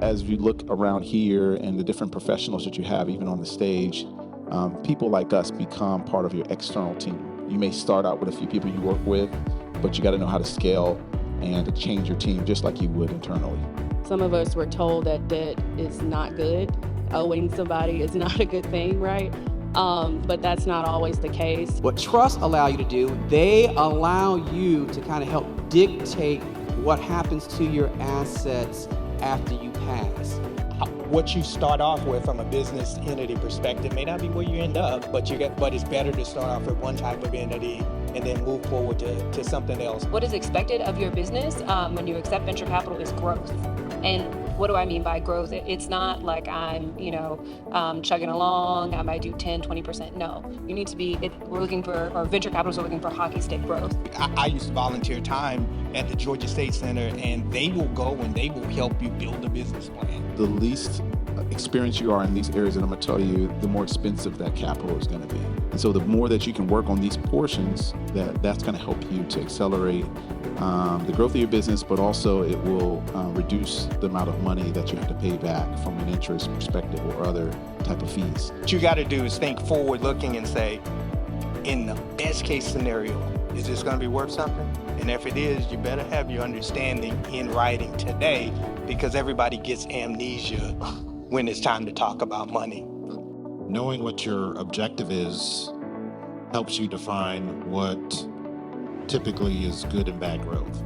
As you look around here and the different professionals that you have, even on the stage, people like us become part of your external team. You may start out with a few people you work with, but you got to know how to scale and to change your team just like you would internally. Some of us were told that debt is not good. Owing somebody is not a good thing, right? But that's not always the case. What trusts allow you to do, they allow you to kind of help dictate what happens to your assets after you pass. What you start off with from a business entity perspective may not be where you end up, but it's better to start off with one type of entity and then move forward to something else. What is expected of your business when you accept venture capital is growth. And what do I mean by growth? It's not like I'm, chugging along, I might do 10, 20%. No, you need to be, we're looking for, or venture capitalists are looking for hockey stick growth. I used to volunteer time at the Georgia State Center, and they will go and they will help you build a business plan. The least experienced you are in these areas that I'm going to tell you, the more expensive that capital is going to be. And so the more that you can work on these portions, that's going to help you to accelerate the growth of your business, but also it will reduce the amount of money that you have to pay back from an interest perspective or other type of fees. What you got to do is think forward looking and say, in the best case scenario, is this going to be worth something? And if it is, you better have your understanding in writing today, because everybody gets amnesia when it's time to talk about money. Knowing what your objective is helps you define what typically is good and bad growth.